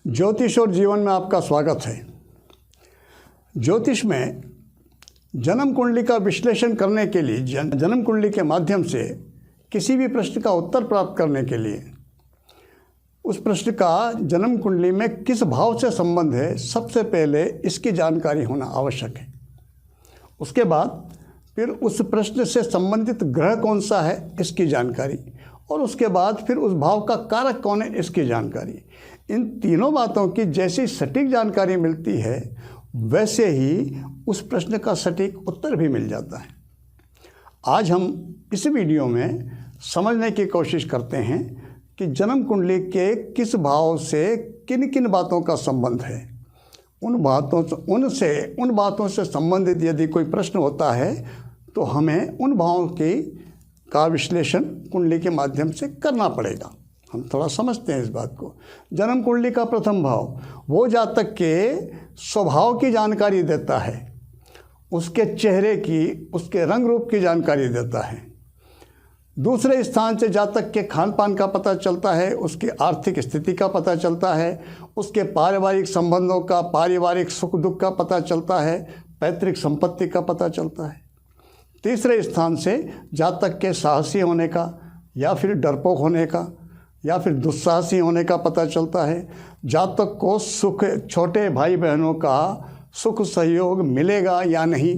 ज्योतिष और जीवन में आपका स्वागत है। ज्योतिष में जन्म कुंडली का विश्लेषण करने के लिए जन्म कुंडली के माध्यम से किसी भी प्रश्न का उत्तर प्राप्त करने के लिए उस प्रश्न का जन्म कुंडली में किस भाव से संबंध है, सबसे पहले इसकी जानकारी होना आवश्यक है। उसके बाद फिर उस प्रश्न से संबंधित ग्रह कौन सा है, इसकी जानकारी, और उसके बाद फिर उस भाव का कारक कौन है, इसकी जानकारी। इन तीनों बातों की जैसी सटीक जानकारी मिलती है, वैसे ही उस प्रश्न का सटीक उत्तर भी मिल जाता है। आज हम इस वीडियो में समझने की कोशिश करते हैं कि जन्म कुंडली के किस भाव से किन किन बातों का संबंध है। उन बातों से संबंधित यदि कोई प्रश्न होता है तो हमें उन भावों का विश्लेषण कुंडली के माध्यम से करना पड़ेगा। हम थोड़ा समझते हैं इस बात को। जन्म कुंडली का प्रथम भाव वो जातक के स्वभाव की जानकारी देता है, उसके चेहरे की, उसके रंग रूप की जानकारी देता है। दूसरे स्थान से जातक के खान पान का पता चलता है, उसकी आर्थिक स्थिति का पता चलता है, उसके पारिवारिक संबंधों का, पारिवारिक सुख दुख का पता चलता है, पैतृक संपत्ति का पता चलता है। तीसरे स्थान से जातक के साहसी होने का या फिर डरपोक होने का या फिर दुस्साहसी होने का पता चलता है। जातक को सुख, छोटे भाई बहनों का सुख सहयोग मिलेगा या नहीं,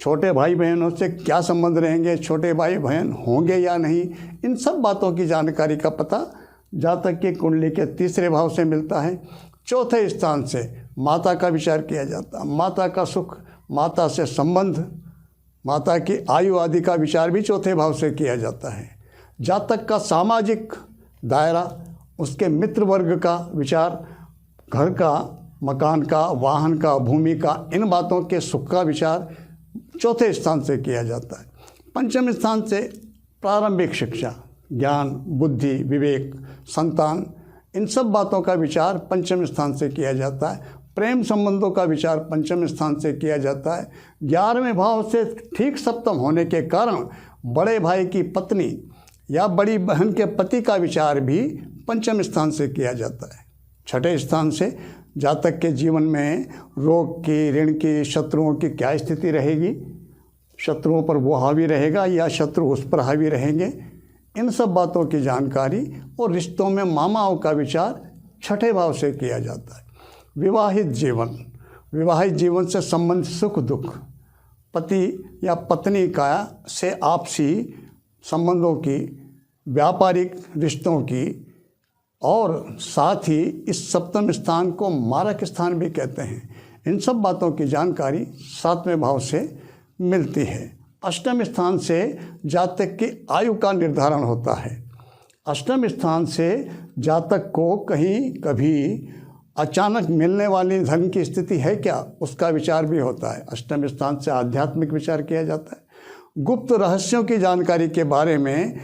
छोटे भाई बहनों से क्या संबंध रहेंगे, छोटे भाई बहन होंगे या नहीं, इन सब बातों की जानकारी का पता जातक की कुंडली के तीसरे भाव से मिलता है। चौथे स्थान से माता का विचार किया जाता है। माता का सुख, माता से संबंध, माता की आयु आदि का विचार भी चौथे भाव से किया जाता है। जातक का सामाजिक दायरा, उसके मित्र वर्ग का विचार, घर का, मकान का, वाहन का, भूमि का, इन बातों के सुख का विचार चौथे स्थान से किया जाता है। पंचम स्थान से प्रारंभिक शिक्षा, ज्ञान, बुद्धि, विवेक, संतान, इन सब बातों का विचार पंचम स्थान से किया जाता है। प्रेम संबंधों का विचार पंचम स्थान से किया जाता है। 11वें भाव से ठीक सप्तम होने के कारण बड़े भाई की पत्नी या बड़ी बहन के पति का विचार भी पंचम स्थान से किया जाता है। छठे स्थान से जातक के जीवन में रोग की, ऋण की, शत्रुओं की क्या स्थिति रहेगी, शत्रुओं पर वो हावी रहेगा या शत्रु उस पर हावी रहेंगे, इन सब बातों की जानकारी और रिश्तों में मामाओं का विचार छठे भाव से किया जाता है। विवाहित जीवन से संबंधित सुख दुख, पति या पत्नी का से आपसी संबंधों की, व्यापारिक रिश्तों की, और साथ ही इस सप्तम स्थान को मारक स्थान भी कहते हैं। इन सब बातों की जानकारी 7वें भाव से मिलती है। अष्टम स्थान से जातक की आयु का निर्धारण होता है। अष्टम स्थान से जातक को कहीं कभी अचानक मिलने वाली धन की स्थिति है क्या, उसका विचार भी होता है। अष्टम स्थान से आध्यात्मिक विचार किया जाता है। गुप्त रहस्यों की जानकारी के बारे में,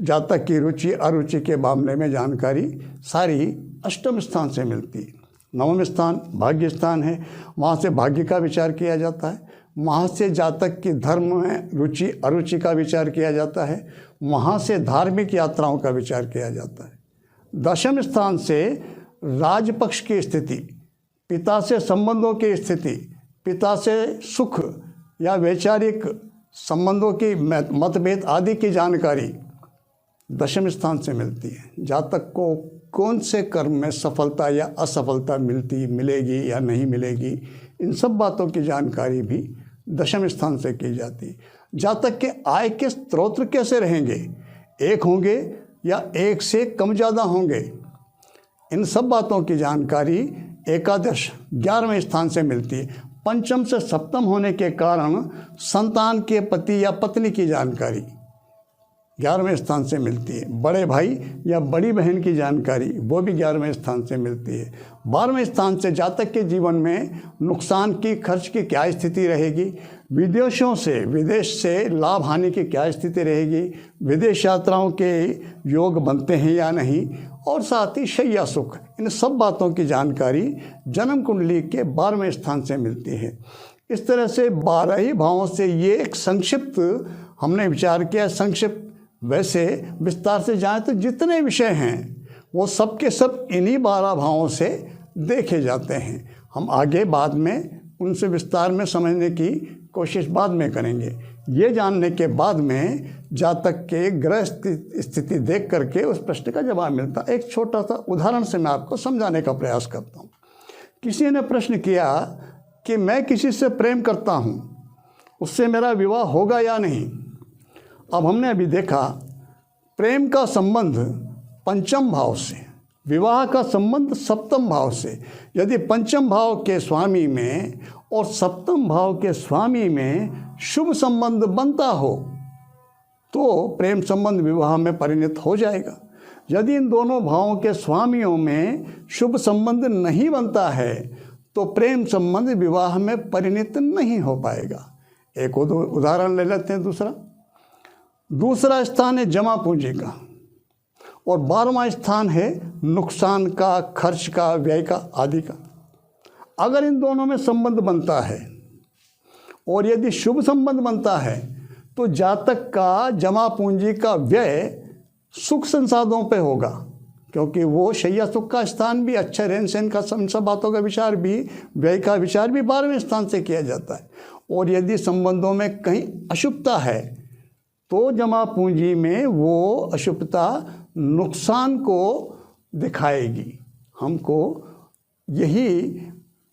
जातक की रुचि अरुचि के मामले में जानकारी सारी अष्टम स्थान से मिलती है। नवम स्थान भाग्य स्थान है, वहाँ से भाग्य का विचार किया जाता है। वहाँ से जातक की धर्म में रुचि अरुचि का विचार किया जाता है। वहाँ से धार्मिक यात्राओं का विचार किया जाता है। दशम स्थान से राजपक्ष की स्थिति, पिता से संबंधों की स्थिति, पिता से सुख या वैचारिक संबंधों की मतभेद आदि की जानकारी दशम स्थान से मिलती है। जातक को कौन से कर्म में सफलता या असफलता मिलेगी या नहीं मिलेगी, इन सब बातों की जानकारी भी दशम स्थान से की जाती है। जातक के आय के स्रोत कैसे रहेंगे, एक होंगे या एक से कम ज़्यादा होंगे, इन सब बातों की जानकारी एकादश 11वें स्थान से मिलती है। पंचम से सप्तम होने के कारण संतान के पति या पत्नी की जानकारी 11वें स्थान से मिलती है। बड़े भाई या बड़ी बहन की जानकारी वो भी 11वें स्थान से मिलती है। 12वें स्थान से जातक के जीवन में नुकसान की, खर्च की क्या स्थिति रहेगी, विदेश से लाभ हानि की क्या स्थिति रहेगी, विदेश यात्राओं के योग बनते हैं या नहीं, और साथ ही शैया सुख, इन सब बातों की जानकारी जन्म कुंडली के 12वें स्थान से मिलती है। इस तरह से 12 ही भावों से ये एक संक्षिप्त हमने विचार किया। संक्षिप्त वैसे विस्तार से जाएं तो जितने विषय हैं वो सब के सब इन्हीं 12 भावों से देखे जाते हैं। हम आगे बाद में उनसे विस्तार में समझने की कोशिश बाद में करेंगे। ये जानने के बाद में जातक के ग्रह स्थिति देख करके उस प्रश्न का जवाब मिलता। एक छोटा सा उदाहरण से मैं आपको समझाने का प्रयास करता हूँ। किसी ने प्रश्न किया कि मैं किसी से प्रेम करता हूँ, उससे मेरा विवाह होगा या नहीं। अब हमने अभी देखा प्रेम का संबंध पंचम भाव से, विवाह का संबंध सप्तम भाव से। यदि पंचम भाव के स्वामी में और सप्तम भाव के स्वामी में शुभ संबंध बनता हो तो प्रेम संबंध विवाह में परिणत हो जाएगा। यदि इन दोनों भावों के स्वामियों में शुभ संबंध नहीं बनता है तो प्रेम संबंध विवाह में परिणत नहीं हो पाएगा। एक उदाहरण ले लेते हैं। दूसरा स्थान है जमा पूंजी का और 12वां स्थान है नुकसान का, खर्च का, व्यय का, आदि का। अगर इन दोनों में संबंध बनता है और यदि शुभ संबंध बनता है तो जातक का जमा पूंजी का व्यय सुख संसाधनों पे होगा, क्योंकि वो शैया सुख का स्थान भी, अच्छा रहन सहन का, सब बातों का विचार भी, व्यय का विचार भी 12वें स्थान से किया जाता है। और यदि संबंधों में कहीं अशुभता है तो जमा पूंजी में वो अशुभता नुकसान को दिखाएगी। हमको यही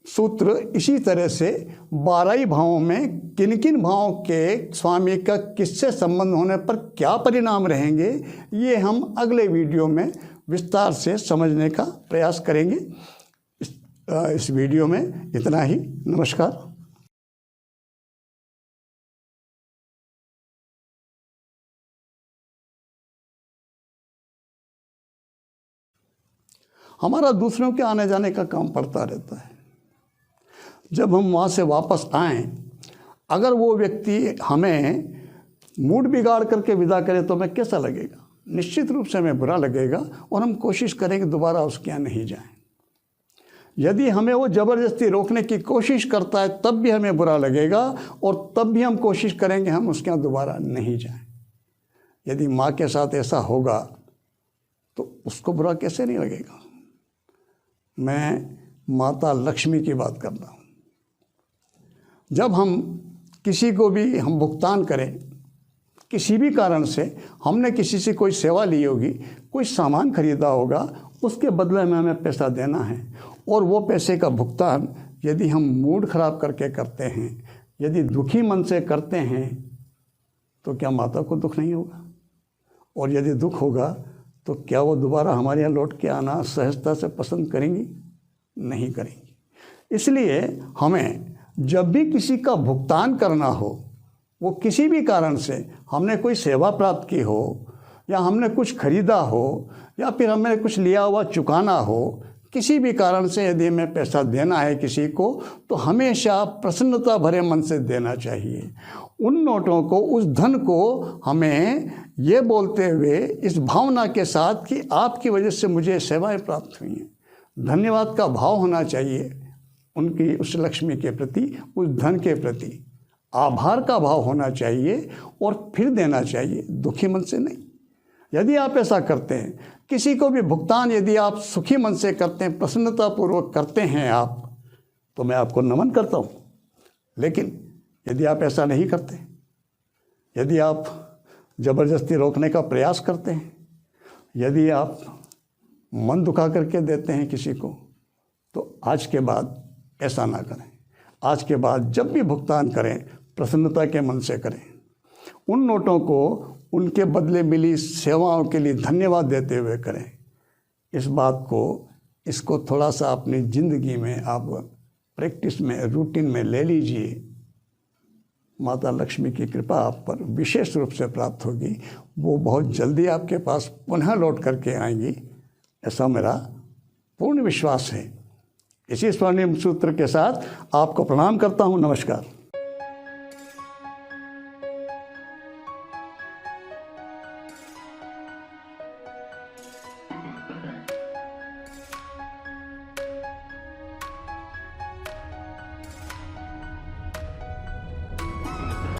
सूत्र इसी तरह से 12 ही भावों में किन किन भावों के स्वामी का किससे संबंध होने पर क्या परिणाम रहेंगे, ये हम अगले वीडियो में विस्तार से समझने का प्रयास करेंगे। इस वीडियो में इतना ही। नमस्कार। हमारा दूसरों के आने जाने का काम पड़ता रहता है। जब हम वहाँ से वापस आएँ, अगर वो व्यक्ति हमें मूड बिगाड़ करके विदा करे तो हमें कैसा लगेगा? निश्चित रूप से हमें बुरा लगेगा और हम कोशिश करेंगे दोबारा उसके यहाँ नहीं जाएं। यदि हमें वो ज़बरदस्ती रोकने की कोशिश करता है तब भी हमें बुरा लगेगा और तब भी हम कोशिश करेंगे हम उसके यहाँ दोबारा नहीं जाएं। यदि माँ के साथ ऐसा होगा तो उसको बुरा कैसे नहीं लगेगा? मैं माता लक्ष्मी की बात कर रहा हूँ। जब हम किसी को भी हम भुगतान करें, किसी भी कारण से हमने किसी से कोई सेवा ली होगी, कोई सामान खरीदा होगा, उसके बदले में हमें पैसा देना है और वो पैसे का भुगतान यदि हम मूड ख़राब करके करते हैं, यदि दुखी मन से करते हैं तो क्या माता को दुख नहीं होगा? और यदि दुख होगा तो क्या वो दोबारा हमारे यहाँ लौट के आना सहजता से पसंद करेंगी? नहीं करेंगी। इसलिए हमें जब भी किसी का भुगतान करना हो, वो किसी भी कारण से, हमने कोई सेवा प्राप्त की हो या हमने कुछ खरीदा हो या फिर हमें कुछ लिया हुआ चुकाना हो, किसी भी कारण से यदि हमें पैसा देना है किसी को तो हमेशा प्रसन्नता भरे मन से देना चाहिए। उन नोटों को, उस धन को हमें ये बोलते हुए, इस भावना के साथ कि आपकी वजह से मुझे सेवाएं प्राप्त हुई हैं, धन्यवाद का भाव होना चाहिए उनकी, उस लक्ष्मी के प्रति, उस धन के प्रति आभार का भाव होना चाहिए और फिर देना चाहिए, दुखी मन से नहीं। यदि आप ऐसा करते हैं, किसी को भी भुगतान यदि आप सुखी मन से करते हैं, प्रसन्नतापूर्वक करते हैं आप, तो मैं आपको नमन करता हूँ। लेकिन यदि आप ऐसा नहीं करते, यदि आप ज़बरदस्ती रोकने का प्रयास करते हैं, यदि आप मन दुखा करके देते हैं किसी को, तो आज के बाद ऐसा ना करें। आज के बाद जब भी भुगतान करें प्रसन्नता के मन से करें। उन नोटों को उनके बदले मिली सेवाओं के लिए धन्यवाद देते हुए करें। इस बात को, इसको थोड़ा सा अपनी ज़िंदगी में आप प्रैक्टिस में, रूटीन में ले लीजिए। माता लक्ष्मी की कृपा आप पर विशेष रूप से प्राप्त होगी। वो बहुत जल्दी आपके पास पुनः लौट करके आएंगी, ऐसा मेरा पूर्ण विश्वास है। इसी स्वर्णिम सूत्र के साथ आपको प्रणाम करता हूँ। नमस्कार।